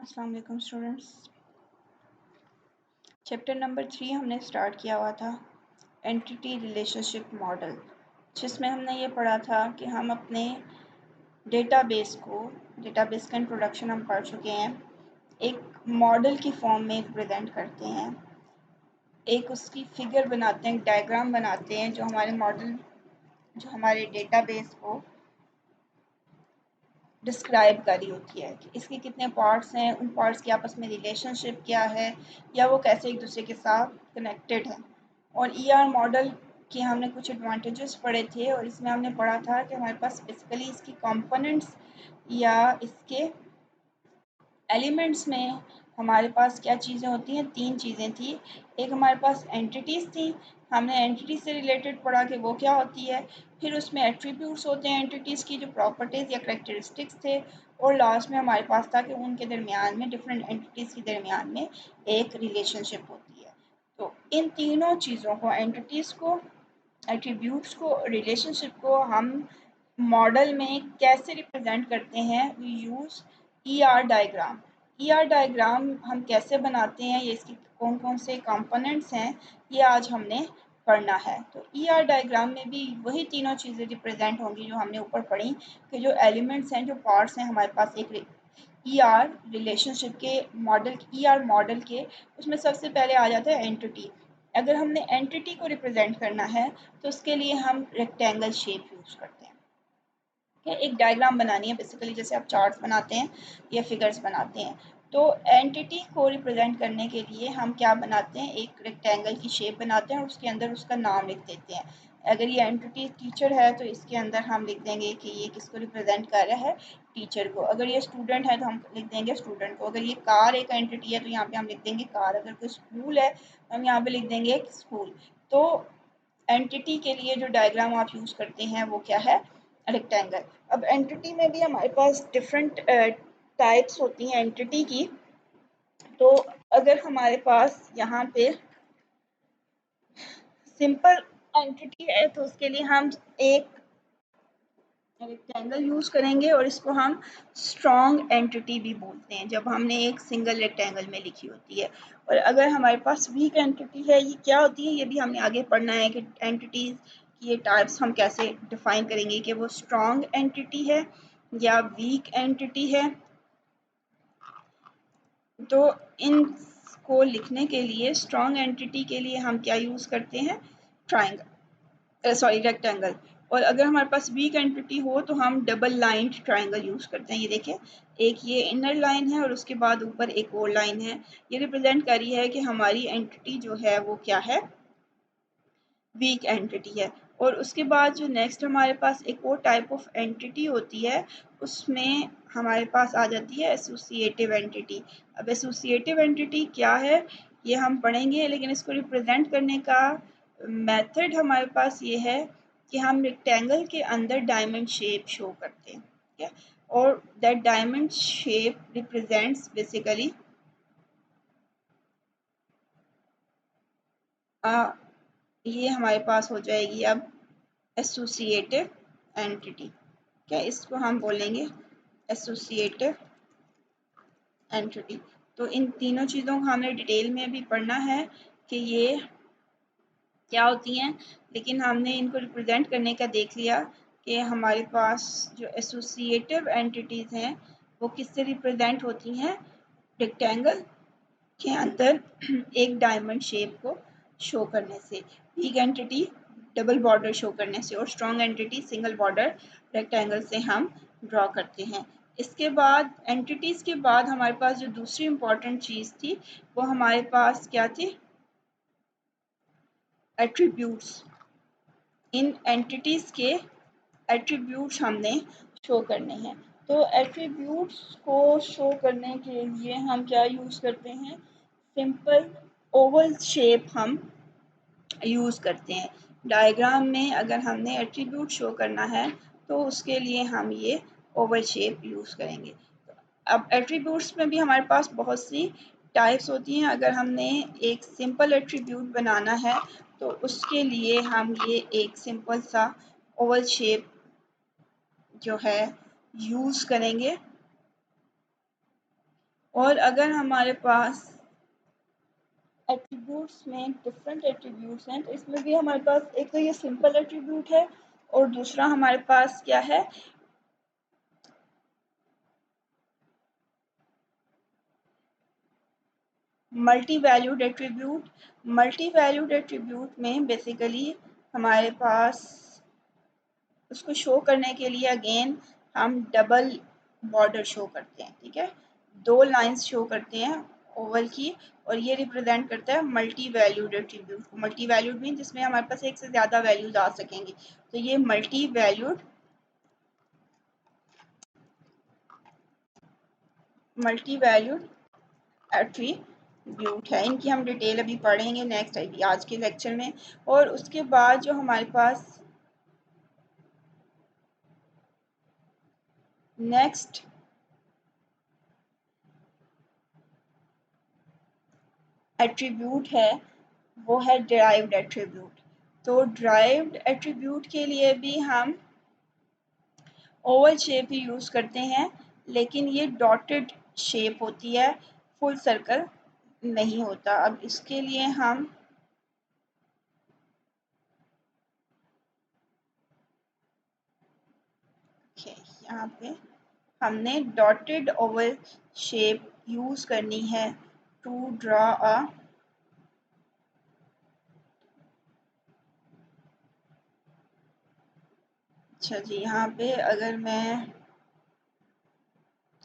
अस्सलाम वालेकुम students. Chapter number 3 हमने स्टार्ट किया हुआ था एंटिटी रिलेशनशिप मॉडल, जिसमें हमने ये पढ़ा था कि हम अपने डेटाबेस का इंट्रोडक्शन हम पढ़ चुके हैं। एक मॉडल की फॉर्म में प्रेजेंट करते हैं, एक उसकी फिगर बनाते हैं, डायग्राम बनाते हैं जो हमारे डेटाबेस को डिस्क्राइब करी होती है कि इसके कितने पार्ट्स हैं, उन पार्ट्स की आपस में रिलेशनशिप क्या है या वो कैसे एक दूसरे के साथ कनेक्टेड हैं। और ईआर मॉडल के हमने कुछ एडवांटेजेस पढ़े थे और इसमें हमने पढ़ा था कि हमारे पास बेसिकली इसकी कंपोनेंट्स या इसके एलिमेंट्स में हमारे पास क्या चीज़ें होती हैं। 3 चीज़ें थी। एक हमारे पास एंटिटीज़ थी, हमने एंटिटी से रिलेटेड पढ़ा कि वो क्या होती है। फिर उसमें एट्रीब्यूट्स होते हैं एंटिटीज़ की, जो प्रॉपर्टीज़ या करेक्टरिस्टिक्स थे। और लास्ट में हमारे पास था कि उनके दरमियान में, डिफरेंट एंटिटीज़ के दरमियान में एक रिलेशनशिप होती है। तो इन तीनों चीज़ों को, एंटिटीज़ को, एट्रीब्यूट्स को, रिलेशनशिप को हम मॉडल में कैसे रिप्रेजेंट करते हैं। We use ER diagram. ER diagram हम कैसे बनाते हैं, ये इसके कौन कौन से कंपोनेंट्स हैं, ये आज हमने पढ़ना है। तो ईआर डायग्राम में भी वही तीनों चीज़ें रिप्रेजेंट होंगी जो हमने ऊपर पढ़ी, कि जो एलिमेंट्स हैं, जो पार्ट्स हैं हमारे पास एक ईआर रिलेशनशिप के मॉडल, ईआर मॉडल के, उसमें सबसे पहले आ जाता है एंटिटी। अगर हमने एंटिटी को रिप्रेजेंट करना है तो उसके लिए हम रेक्टेंगल शेप यूज़ करते हैं। एक डायग्राम बनानी है बेसिकली, जैसे आप चार्ट्स बनाते हैं या फिगर्स बनाते हैं। तो एंटिटी को रिप्रेजेंट करने के लिए हम क्या बनाते हैं, एक रेक्टेंगल की शेप बनाते हैं और उसके अंदर उसका नाम लिख देते हैं। अगर ये एंटिटी टीचर है तो इसके अंदर हम लिख देंगे कि ये किसको रिप्रेजेंट कर रहा है, टीचर को। अगर ये स्टूडेंट है तो हम लिख देंगे स्टूडेंट को। अगर ये कार एक एंटिटी है तो यहाँ पे हम लिख देंगे कार। अगर कोई स्कूल है तो हम यहाँ पे लिख देंगे स्कूल। तो एंटिटी के लिए जो डायग्राम आप यूज़ करते हैं वो क्या है, रेक्टेंगल। अब एंटिटी में भी हमारे पास डिफरेंट टाइप्स होती हैं एंटिटी की। तो अगर हमारे पास यहाँ पे सिंपल एंटिटी है तो उसके लिए हम एक रेक्टेंगल यूज़ करेंगे और इसको हम स्ट्रॉन्ग एंटिटी भी बोलते हैं, जब हमने एक सिंगल रेक्टेंगल में लिखी होती है। और अगर हमारे पास वीक एंटिटी है, ये क्या होती है, ये भी हमने आगे पढ़ना है कि एंटिटीज़ की ये टाइप्स हम कैसे डिफाइन करेंगे कि वो स्ट्रॉन्ग एंटिटी है या वीक एंटिटी है। तो इनको लिखने के लिए, स्ट्रॉन्ग एंटिटी के लिए हम क्या यूज़ करते हैं, रेक्टेंगल। और अगर हमारे पास वीक एंटिटी हो तो हम डबल लाइन ट्राइंगल यूज़ करते हैं। ये देखिए, एक ये इनर लाइन है और उसके बाद ऊपर एक और लाइन है। ये रिप्रेजेंट कर रही है कि हमारी एंटिटी जो है वो क्या है, वीक एंटिटी है। और उसके बाद जो नेक्स्ट हमारे पास एक और टाइप ऑफ एंटिटी होती है, उसमें हमारे पास आ जाती है एसोसिएटिव एंटिटी। अब एसोसिएटिव एंटिटी क्या है ये हम पढ़ेंगे, लेकिन इसको रिप्रेजेंट करने का मेथड हमारे पास ये है कि हम रेक्टेंगल के अंदर डायमंड शेप शो करते हैं, ठीक है। और that diamond shape represents basically ये हमारे पास हो जाएगी अब एसोसिएटिव एंटिटी। क्या इसको हम बोलेंगे एसोसिएटिव एंटिटी। तो इन तीनों चीज़ों को हमने डिटेल में भी पढ़ना है कि ये क्या होती हैं, लेकिन हमने इनको रिप्रेजेंट करने का देख लिया कि हमारे पास जो एसोसिएटिव एंटिटीज़ हैं वो किससे रिप्रेजेंट होती हैं, रेक्टेंगल के अंदर एक डायमंड शेप को शो करने से, weak entity double border show करने से, और strong entity single border rectangle से हम ड्रॉ करते हैं। इसके बाद एंटिटीज़ के बाद हमारे पास जो दूसरी इम्पॉर्टेंट चीज़ थी वो हमारे पास क्या थी, एट्रीब्यूट्स। इन एंटिटीज़ के एट्रीब्यूट्स हमने शो करने हैं। तो एट्रीब्यूट्स को शो करने के लिए हम क्या यूज़ करते हैं, सिंपल ओवल शेप हम यूज़ करते हैं। डायग्राम में अगर हमने एट्रीब्यूट शो करना है तो उसके लिए हम ये ओवल शेप यूज़ करेंगे। अब एट्रीब्यूट्स में भी हमारे पास बहुत सी टाइप्स होती हैं। अगर हमने एक सिंपल एट्रीब्यूट बनाना है तो उसके लिए हम ये एक सिंपल सा ओवल शेप जो है यूज़ करेंगे। और अगर हमारे पास एट्रीब्यूट्स में डिफरेंट एट्रीब्यूट्स हैं तो इसमें भी हमारे पास एक तो ये सिंपल एट्रीब्यूट है और दूसरा हमारे पास क्या है, multi valued attribute. Multi valued attribute में बेसिकली हमारे पास उसको शो करने के लिए अगेन हम डबल बॉर्डर शो करते हैं, ठीक है, दो लाइंस शो करते हैं ओवल की, और ये रिप्रेजेंट करता है मल्टी वैल्यूड एट्रीब्यूट को। मल्टी वैल्यूड मीन जिसमें हमारे पास एक से ज़्यादा वैल्यूज आ सकेंगी, तो ये मल्टी वैल्यूड एट्रीब्यूट है। इनकी हम डिटेल अभी पढ़ेंगे नेक्स्ट आज के लेक्चर में। और उसके बाद जो हमारे पास नेक्स्ट एट्रीब्यूट है वो है डिराइव्ड एट्रीब्यूट। तो डिराइव्ड एट्रीब्यूट के लिए भी हम ओवल शेप ही यूज़ करते हैं, लेकिन ये डॉटेड शेप होती है, फुल सर्कल नहीं होता। अब इसके लिए हम यहाँ पे हमने डॉटेड ओवल शेप यूज़ करनी है टू ड्रा अ अच्छा जी, यहाँ पे अगर मैं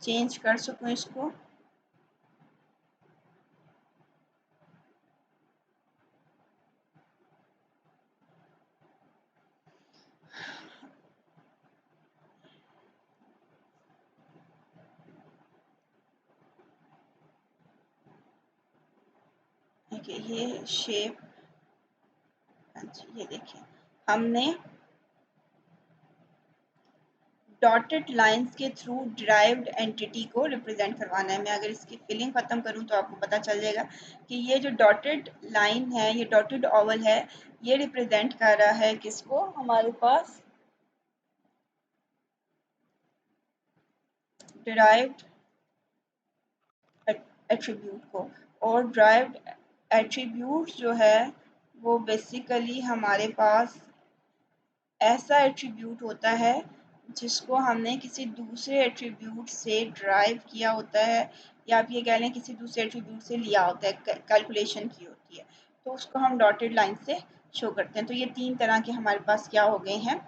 चेंज कर सकूँ इसको, देखिए ये शेप, अच्छा ये देखिए हमने डॉटेड लाइंस के थ्रू डिराइव्ड एंटिटी को रिप्रेजेंट करवाना है। मैं अगर इसकी फिलिंग ख़त्म करूं तो आपको पता चल जाएगा कि ये जो डॉटेड लाइन है, ये डॉटेड ओवल है, ये रिप्रेजेंट कर रहा है किसको, हमारे पास डिराइव्ड एट्रीब्यूट को। और डिराइव्ड एट्रीब्यूट जो है वो बेसिकली हमारे पास ऐसा एट्रीब्यूट होता है जिसको हमने किसी दूसरे एट्रीब्यूट से ड्राइव किया होता है, या आप ये कह लें किसी दूसरे एट्रीब्यूट से लिया होता है, कैलकुलेशन की होती है, तो उसको हम डॉटेड लाइन से शो करते हैं। तो ये तीन तरह के हमारे पास क्या हो गए हैं,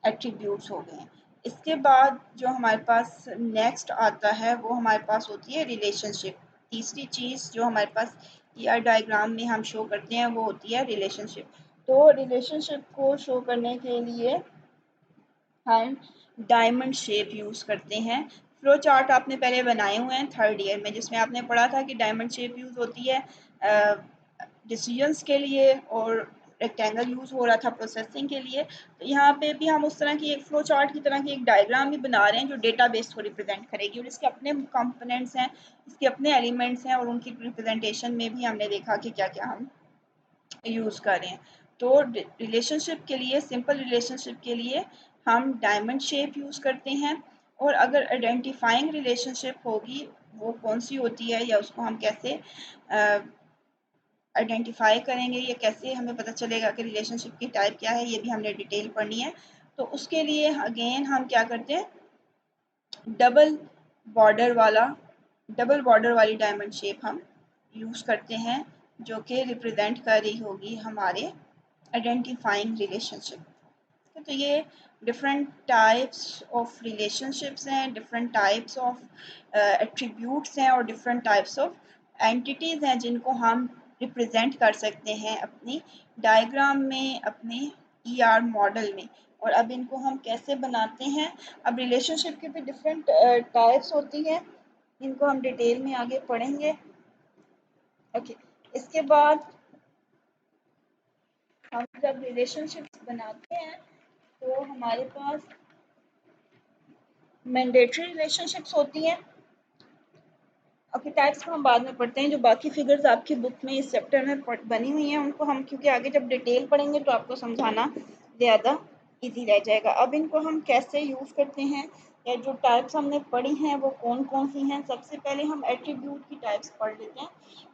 एट्रीब्यूट्स हो गए हैं। इसके बाद जो हमारे पास नेक्स्ट आता है वो हमारे पास होती है रिलेशनशिप। तीसरी चीज़ जो हमारे पास ईआर डायग्राम में हम शो करते हैं वो होती है रिलेशनशिप। तो रिलेशनशिप को शो करने के लिए हम डायमंड शेप यूज़ करते हैं। फ्लो चार्ट आपने पहले बनाए हुए हैं थर्ड ईयर में, जिसमें आपने पढ़ा था कि डायमंड शेप यूज़ होती है डिसीजंस के लिए, और रेक्टेंगल यूज़ हो रहा था प्रोसेसिंग के लिए। तो यहाँ पे भी हम उस तरह की एक फ्लो चार्ट की तरह की एक डायग्राम भी बना रहे हैं जो डेटाबेस को रिप्रेजेंट करेगी, और इसके अपने कंपोनेंट्स हैं, इसके अपने एलिमेंट्स हैं, और उनकी रिप्रेजेंटेशन में भी हमने देखा कि क्या क्या हम यूज़ करें। तो रिलेशनशिप के लिए, सिंपल रिलेशनशिप के लिए हम डायमंड शेप यूज़ करते हैं। और अगर आइडेंटिफाइंग रिलेशनशिप होगी वो कौन सी होती है, या उसको हम कैसे आइडेंटिफाई करेंगे, या कैसे हमें पता चलेगा कि रिलेशनशिप की टाइप क्या है, ये भी हमने डिटेल पढ़नी है। तो उसके लिए अगेन हम क्या करते हैं, डबल बॉर्डर वाला डबल बॉर्डर वाली डायमंड शेप हम यूज़ करते हैं, जो कि रिप्रेजेंट कर रही होगी हमारे आइडेंटिफाइंग रिलेशनशिप। तो ये डिफरेंट टाइप्स ऑफ रिलेशनशिप्स हैं, डिफरेंट टाइप्स ऑफ एट्रीब्यूट्स हैं, और डिफरेंट टाइप्स ऑफ एंटिटीज़ हैं जिनको हम रिप्रेजेंट कर सकते हैं अपनी डायग्राम में, अपने ईआर मॉडल में। और अब इनको हम कैसे बनाते हैं, अब रिलेशनशिप की भी डिफरेंट टाइप्स होती हैं, इनको हम डिटेल में आगे पढ़ेंगे। ओके, इसके बाद हम जब रिलेशनशिप्स बनाते हैं तो हमारे पास मैंडेटरी रिलेशनशिप्स होती हैं। ओके, टाइप्स को हम बाद में पढ़ते हैं, जो बाकी फिगर्स आपकी बुक में इस चैप्टर में बनी हुई हैं उनको हम, क्योंकि आगे जब डिटेल पढ़ेंगे तो आपको समझाना ज़्यादा इजी रह जाएगा। अब इनको हम कैसे यूज़ करते हैं, या जो टाइप्स हमने पढ़ी हैं वो कौन कौन सी हैं। सबसे पहले हम एट्रीब्यूट की टाइप्स पढ़ लेते हैं,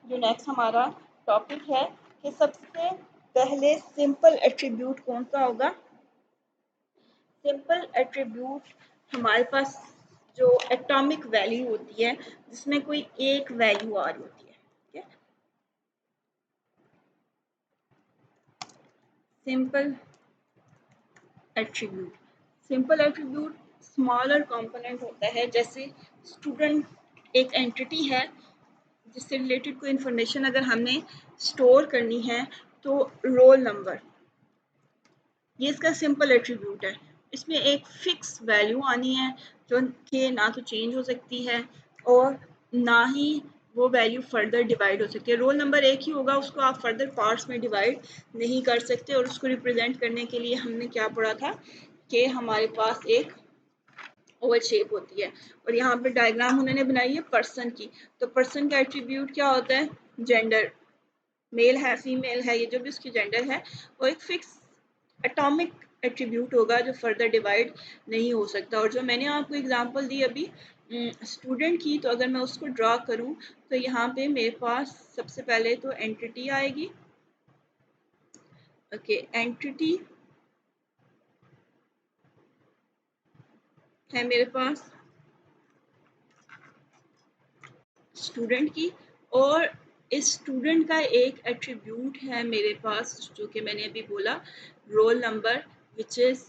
जो नेक्स्ट हमारा टॉपिक है कि सबसे पहले सिंपल एट्रीब्यूट कौन सा होगा। सिंपल एट्रीब्यूट हमारे पास जो एटॉमिक वैल्यू होती है, जिसमें कोई एक वैल्यू आ रही होती है, ठीक है। Simple attribute, simple attribute smaller component होता है। जैसे स्टूडेंट एक एंटिटी है जिससे रिलेटेड कोई इंफॉर्मेशन अगर हमने स्टोर करनी है, तो रोल नंबर, ये इसका सिंपल एट्रीब्यूट है। इसमें एक फिक्स वैल्यू आनी है जो कि ना तो चेंज हो सकती है और ना ही वो वैल्यू फर्दर डिवाइड हो सकती है। रोल नंबर एक ही होगा, उसको आप फर्दर पार्ट्स में डिवाइड नहीं कर सकते। और उसको रिप्रेजेंट करने के लिए हमने क्या पढ़ा था कि हमारे पास एक ओवल शेप होती है और यहाँ पे डायग्राम उन्होंने बनाई है पर्सन की। तो पर्सन का एट्रीब्यूट क्या होता है, जेंडर, मेल है फीमेल है, ये जो भी उसकी जेंडर है वो एक फिक्स एटॉमिक एट्रीब्यूट होगा जो फर्दर डिवाइड नहीं हो सकता। और जो मैंने आपको एग्जांपल दी अभी स्टूडेंट की, तो अगर मैं उसको ड्रा करूं तो यहाँ पे मेरे पास सबसे पहले तो एंटिटी आएगी। ओके, एंटिटी है मेरे पास स्टूडेंट की, और इस स्टूडेंट का एक एट्रीब्यूट है मेरे पास जो कि मैंने अभी बोला, roll number, which is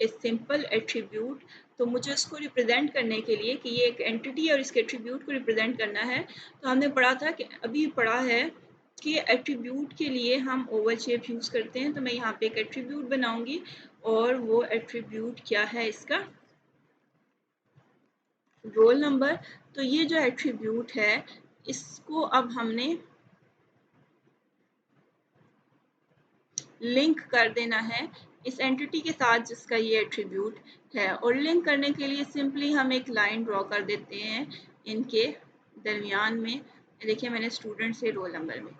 a simple attribute. तो मुझे इसको रिप्रेजेंट करने के लिए कि ये एक एंटिटी है और इसके एट्रीब्यूट को रिप्रेजेंट करना है, तो हमने पढ़ा था कि अभी पढ़ा है कि एट्रीब्यूट के लिए हम ओवल शेप यूज़ करते हैं। तो मैं यहाँ पे एक एट्रीब्यूट बनाऊंगी और वो एट्रीब्यूट क्या है इसका, रोल नंबर। तो ये जो एट्रीब्यूट है इसको अब हमने लिंक कर देना है इस एंटिटी के साथ जिसका ये एट्रीब्यूट है। और लिंक करने के लिए सिंपली हम एक लाइन ड्रॉ कर देते हैं इनके दरमियान में। देखिए मैंने स्टूडेंट से रोल नंबर में,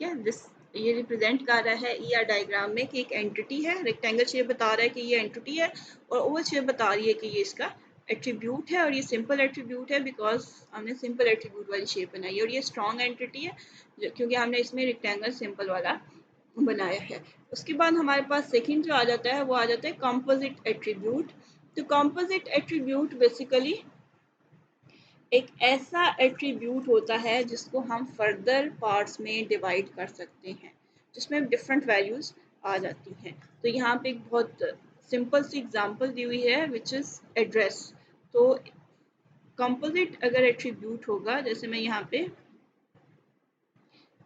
क्या दिस ये रिप्रेजेंट कर रहा है ईआर डायग्राम में कि एक एंटिटी है, रेक्टेंगल शेप बता रहा है कि ये एंटिटी है और ओवल शेप बता रही है कि ये इसका एट्रीब्यूट है। और ये सिंपल एट्रीब्यूट है बिकॉज हमने सिंपल एट्रीब्यूट वाली शेप बनाई है। और ये स्ट्रॉन्ग एंटिटी है क्योंकि हमने इसमें रेक्टेंगल सिंपल वाला बनाया है। उसके बाद हमारे पास सेकंड जो आ जाता है वो आ जाता है कंपोजिट एट्रीब्यूट। तो कंपोजिट एट्रीब्यूट बेसिकली एक ऐसा एट्रीब्यूट होता है जिसको हम फर्दर पार्ट्स में डिवाइड कर सकते हैं, जिसमें डिफरेंट वैल्यूज आ जाती हैं। तो यहाँ पे एक बहुत सिंपल सी एग्जांपल दी हुई है विच इज़ एड्रेस। तो कंपोजिट अगर एट्रीब्यूट होगा, जैसे मैं यहाँ पे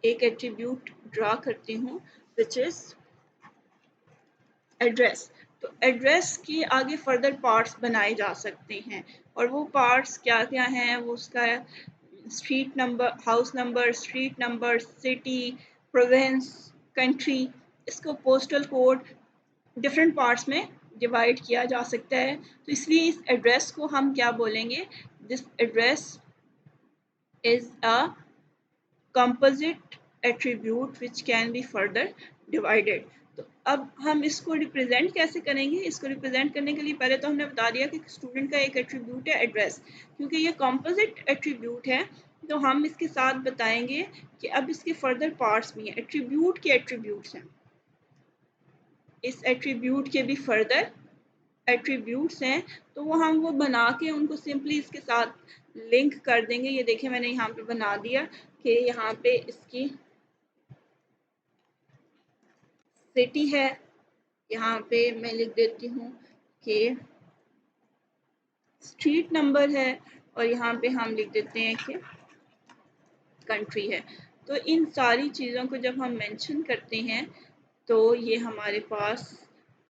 एक एट्रीब्यूट ड्रा करती हूँ विच इज़ एड्रेस। तो एड्रेस के आगे फर्दर पार्ट्स बनाए जा सकते हैं और वो पार्ट्स क्या क्या हैं, वो उसका street number, house number, street number, city, province, country, इसको पोस्टल कोड डिफरेंट पार्ट्स में डिवाइड किया जा सकता है। तो इसलिए इस एड्रेस को हम क्या बोलेंगे, this address is a composite attribute which can be further divided। तो अब हम इसको रिप्रेजेंट कैसे करेंगे, इसको रिप्रेजेंट करने के लिए पहले तो हमने बता दिया कि स्टूडेंट का एक एट्रीब्यूट है एड्रेस। क्योंकि ये कंपोजिट एट्रीब्यूट है तो हम इसके साथ बताएंगे कि अब इसके फर्दर पार्ट्स भी हैं, एट्रीब्यूट के एट्रीब्यूट्स हैं, इस एट्रीब्यूट के भी फर्दर एट्रीब्यूट्स हैं। तो वो हम वो बना के उनको सिंपली इसके साथ लिंक कर देंगे। ये देखिए मैंने यहाँ पे बना दिया कि यहाँ पे इसकी सिटी है, यहाँ पे मैं लिख देती हूँ कि स्ट्रीट नंबर है और यहाँ पे हम लिख देते हैं कि कंट्री है। तो इन सारी चीज़ों को जब हम मेंशन करते हैं तो ये हमारे पास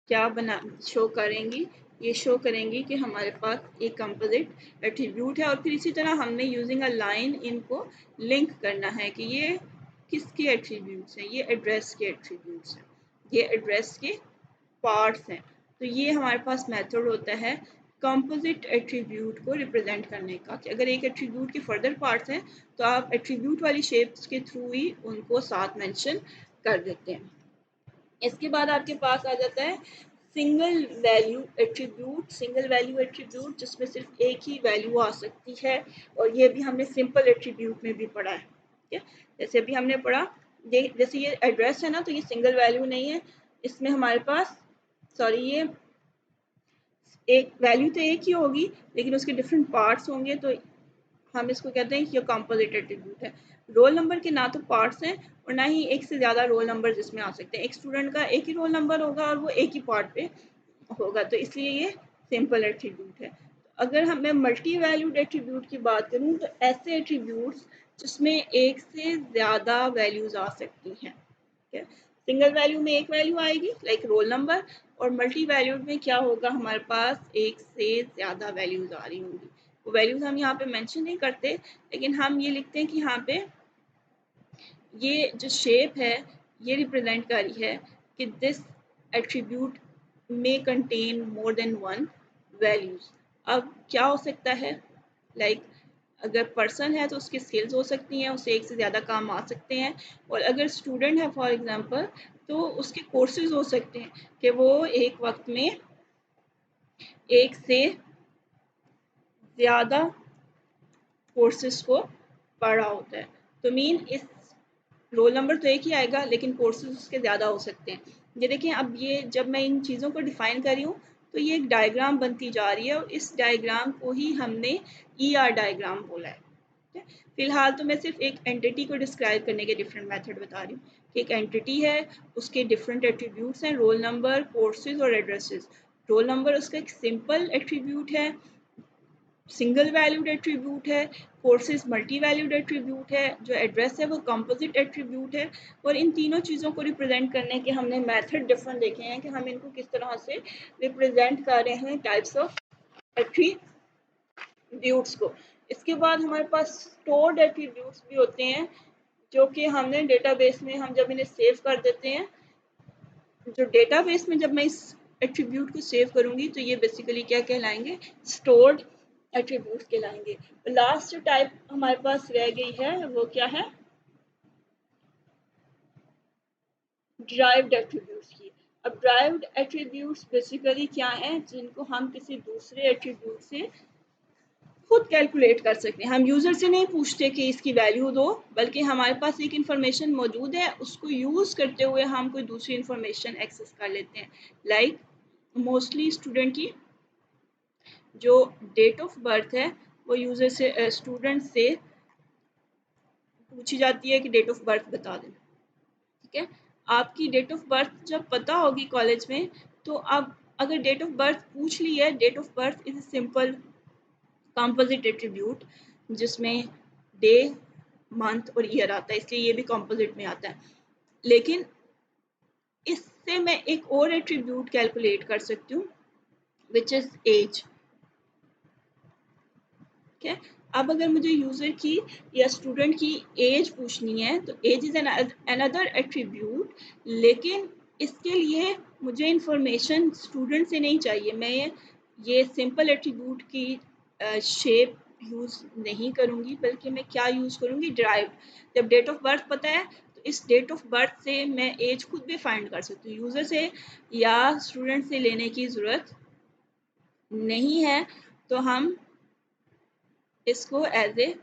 क्या बना शो करेंगी, ये शो करेंगी कि हमारे पास एक कंपोजिट एट्रीब्यूट है। और फिर इसी तरह हमने यूजिंग अ लाइन इनको लिंक करना है कि ये किसके एट्रीब्यूट्स हैं, ये एड्रेस के एट्रीब्यूट्स हैं, ये एड्रेस के पार्ट्स हैं। तो ये हमारे पास मेथड होता है कंपोजिट एट्रीब्यूट को रिप्रेजेंट करने का कि अगर एक एट्रीब्यूट के फर्दर पार्ट्स हैं तो आप एट्रीब्यूट वाली शेप्स के थ्रू ही उनको साथ मेंशन कर देते हैं। इसके बाद आपके पास आ जाता है सिंगल वैल्यू एट्रीब्यूट जिसमें सिर्फ एक ही वैल्यू आ सकती है, और ये भी हमने सिंपल एट्रीब्यूट में भी पढ़ा है। ठीक है, जैसे अभी हमने पढ़ा, जैसे ये एड्रेस है ना, तो ये सिंगल वैल्यू नहीं है, इसमें हमारे पास ये एक वैल्यू तो एक ही होगी लेकिन उसके डिफरेंट पार्ट्स होंगे, तो हम इसको कहते हैं कि ये कंपोजिट एट्रीब्यूट है। रोल नंबर के ना तो पार्ट्स हैं और ना ही एक से ज़्यादा रोल नंबर जिसमें आ सकते हैं। एक स्टूडेंट का एक ही रोल नंबर होगा और वो एक ही पार्ट पे होगा, तो इसलिए ये सिंपल एट्रीब्यूट है। अगर मैं मल्टी वैल्यूड एट्रीब्यूट की बात करूँ तो ऐसे एट्रीब्यूट्स जिसमें एक से ज़्यादा वैल्यूज़ आ सकती हैं। ठीक है, सिंगल वैल्यू में एक वैल्यू आएगी लाइक रोल नंबर, और मल्टी वैल्यूड में क्या होगा, हमारे पास एक से ज़्यादा वैल्यूज़ आ रही होंगी। वो वैल्यूज़ हम यहाँ पे मेंशन नहीं करते, लेकिन हम ये लिखते हैं कि यहाँ पे ये जो शेप है ये रिप्रेजेंट कर रही है कि दिस एट्रीब्यूट में contain more than one values. अब क्या हो सकता है, लाइक अगर पर्सन है तो उसकी स्किल्स हो सकती हैं, उससे एक से ज़्यादा काम आ सकते हैं, और अगर स्टूडेंट है फॉर एग्जांपल तो उसके कोर्सेज हो सकते हैं कि वो एक वक्त में एक से ज़्यादा कोर्सेज को पढ़ रहा होता है। तो मीन इस रोल नंबर तो एक ही आएगा लेकिन कोर्सेज उसके ज़्यादा हो सकते हैं। ये देखें, अब ये जब मैं इन चीज़ों को डिफ़ाइन कर रही हूँ तो ये एक डायग्राम बनती जा रही है, और इस डायग्राम को ही हमने ER डायग्राम बोला है। फिलहाल तो मैं सिर्फ एक एंटिटी को डिस्क्राइब करने के डिफरेंट मेथड बता रही हूँ कि एक एंटिटी है, उसके डिफरेंट एट्रीब्यूट्स हैं, रोल नंबर, कोर्सेज और एड्रेसेस। रोल नंबर उसका एक सिंपल एट्रीब्यूट है, सिंगल वैल्यूड एट्रीब्यूट है, कोर्सेज मल्टी वैल्यूड एट्रीब्यूट है, जो एड्रेस है वो कंपोजिट एट्रीब्यूट है। और इन तीनों चीज़ों को रिप्रेजेंट करने के हमने मेथड डिफरेंट देखे हैं कि हम इनको किस तरह से रिप्रेजेंट कर रहे हैं टाइप्स ऑफ एट्रीब्यूट्स को। इसके बाद हमारे पास स्टोर्ड एट्रीब्यूट्स भी होते हैं, जो कि हमने डेटाबेस में हम जब इन्हें सेव कर देते हैं, जो डेटाबेस में जब मैं इस एट्रीब्यूट को सेव करूंगी तो ये बेसिकली क्या कहलाएंगे, स्टोर्ड एट्रीब्यूट्स कहलाएंगे। लास्ट टाइप हमारे पास रह गई है वो क्या है, ड्राइव्ड एट्रीब्यूट्स की। अब ड्राइव्ड एट्रीब्यूट्स बेसिकली क्या हैं, जिनको हम किसी दूसरे एट्रीब्यूट से खुद कैलकुलेट कर सकते हैं। हम यूज़र से नहीं पूछते कि इसकी वैल्यू दो, बल्कि हमारे पास एक इन्फॉर्मेशन मौजूद है, उसको यूज़ करते हुए हम कोई दूसरी इन्फॉर्मेशन एक्सेस कर लेते हैं। लाइक मोस्टली स्टूडेंट की जो डेट ऑफ बर्थ है वो यूज़र से स्टूडेंट से पूछी जाती है कि डेट ऑफ बर्थ बता दें। ठीक है, आपकी डेट ऑफ बर्थ जब पता होगी कॉलेज में, तो अब अगर डेट ऑफ बर्थ पूछ ली है, date of birth is simple composite attribute जिसमें डे, मंथ और ईयर आता है, इसलिए ये भी कंपोजिट में आता है। लेकिन इससे मैं एक और एट्रीब्यूट कैलकुलेट कर सकती हूँ विच इज एज। ठीक है, अब अगर मुझे यूज़र की या स्टूडेंट की एज पूछनी है तो एज इज़ अनदर एट्रीब्यूट, लेकिन इसके लिए मुझे इंफॉर्मेशन स्टूडेंट से नहीं चाहिए। मैं ये सिंपल एट्रीब्यूट की शेप यूज़ नहीं करूँगी, बल्कि मैं क्या यूज़ करूँगी, ड्राइव्ड। जब डेट ऑफ बर्थ पता है तो इस डेट ऑफ बर्थ से मैं एज खुद भी फाइंड कर सकती हूँ, यूज़र से या स्टूडेंट से लेने की ज़रूरत नहीं है। तो हम इसको एज ए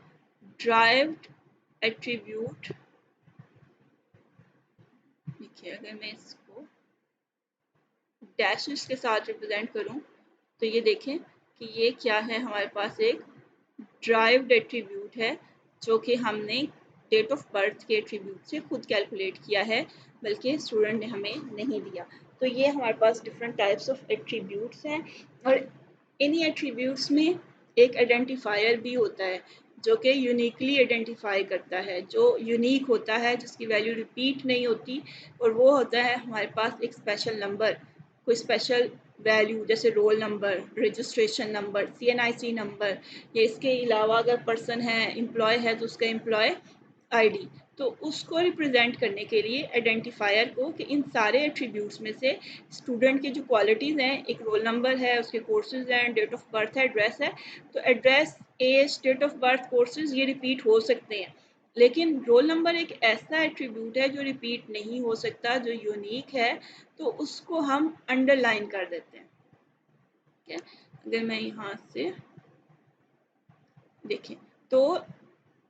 ड्राइव्ड एट्रीब्यूट देखिए, अगर मैं इसको डैशेस के साथ रिप्रेजेंट करूं तो ये देखें कि ये क्या है, हमारे पास एक ड्राइव्ड एट्रीब्यूट है जो कि हमने डेट ऑफ बर्थ के एट्रीब्यूट से खुद कैलकुलेट किया है, बल्कि स्टूडेंट ने हमें नहीं दिया। तो ये हमारे पास डिफरेंट टाइप्स ऑफ एट्रीब्यूट्स हैं, और इन्हीं एट्रीब्यूट्स में एक आइडेंटिफायर भी होता है जो कि यूनिकली आइडेंटिफाई करता है, जो यूनिक होता है, जिसकी वैल्यू रिपीट नहीं होती, और वो होता है हमारे पास एक स्पेशल नंबर, कोई स्पेशल वैल्यू, जैसे roll number, registration number, CNIC number, या इसके अलावा अगर पर्सन है, एम्प्लॉय है तो उसका एम्प्लॉय ID। तो उसको रिप्रेजेंट करने के लिए आइडेंटिफायर को कि इन सारे एट्रीब्यूट्स में से स्टूडेंट के जो क्वालिटीज़ हैं, एक रोल नंबर है, उसके कोर्सेज हैं, डेट ऑफ बर्थ है, एड्रेस है, तो address, age, date of birth, courses ये रिपीट हो सकते हैं। लेकिन रोल नंबर एक ऐसा एट्रीब्यूट है जो रिपीट नहीं हो सकता, जो यूनिक है, तो उसको हम अंडरलाइन कर देते हैं। ठीक है, अगर मैं यहाँ से देखें तो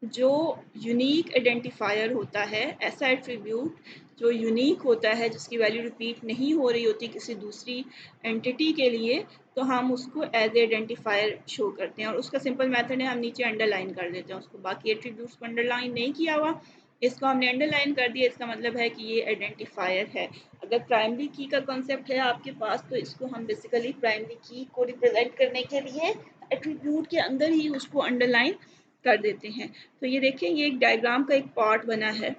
जो यूनिक आइडेंटिफायर होता है, ऐसा एट्रीब्यूट जो यूनिक होता है, जिसकी वैल्यू रिपीट नहीं हो रही होती किसी दूसरी एंटिटी के लिए, तो हम उसको एज आइडेंटिफायर शो करते हैं। और उसका सिंपल मेथड है, हम नीचे अंडरलाइन कर देते हैं उसको। बाकी एट्रीब्यूट्स को अंडरलाइन नहीं किया हुआ, इसको हमने अंडरलाइन कर दिया, इसका मतलब है कि ये आइडेंटिफायर है। अगर प्राइमरी की का कॉन्सेप्ट है आपके पास, तो इसको हम बेसिकली प्राइमरी की को रिप्रेजेंट करने के लिए एट्रीब्यूट के अंदर ही उसको अंडरलाइन कर देते हैं। तो ये देखिए, ये एक डायग्राम का एक पार्ट बना है।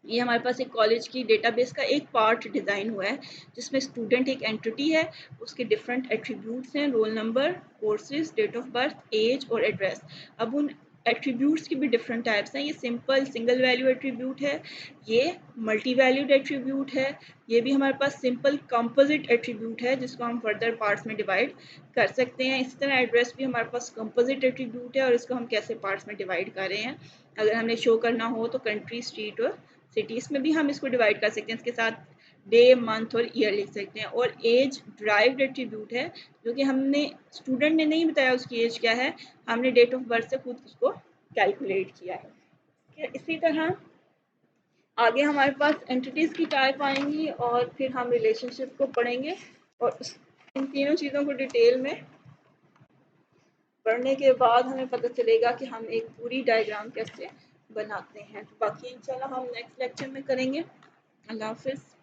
ये हमारे पास एक कॉलेज की डेटाबेस का एक पार्ट डिज़ाइन हुआ है, जिसमें स्टूडेंट एक एंटिटी है, उसके डिफरेंट एट्रीब्यूट्स हैं, roll number, courses, date of birth, age और एड्रेस। अब उन एट्रीब्यूट्स की भी डिफरेंट टाइप्स हैं। ये सिंपल सिंगल वैल्यू एट्रीब्यूट है, ये मल्टी वैल्यूड एट्रीब्यूट है, ये भी हमारे पास सिंपल कंपोजिट एट्रीब्यूट है, जिसको हम फर्दर पार्ट्स में डिवाइड कर सकते हैं। इसी तरह एड्रेस भी हमारे पास कंपोजिट एट्रीब्यूट है, और इसको हम कैसे पार्ट्स में डिवाइड कर रहे हैं, अगर हमने शो करना हो तो कंट्री, स्ट्रीट और सिटीज़ में भी हम इसको डिवाइड कर सकते हैं। इसके साथ डे, मंथ और ईयर लिख सकते हैं। और एज ड्राइव्ड एट्रीब्यूट है, जो कि हमने स्टूडेंट ने नहीं बताया उसकी एज क्या है, हमने डेट ऑफ बर्थ से खुद उसको कैलकुलेट किया है। इसी तरह आगे हमारे पास एंटिटीज़ की टाइप आएंगी, और फिर हम रिलेशनशिप को पढ़ेंगे, और इन तीनों चीज़ों को डिटेल में पढ़ने के बाद हमें पता चलेगा कि हम एक पूरी डायग्राम कैसे बनाते हैं। बाकी इंशाल्लाह हम नेक्स्ट लेक्चर में करेंगे। अल्लाह हाफिज़।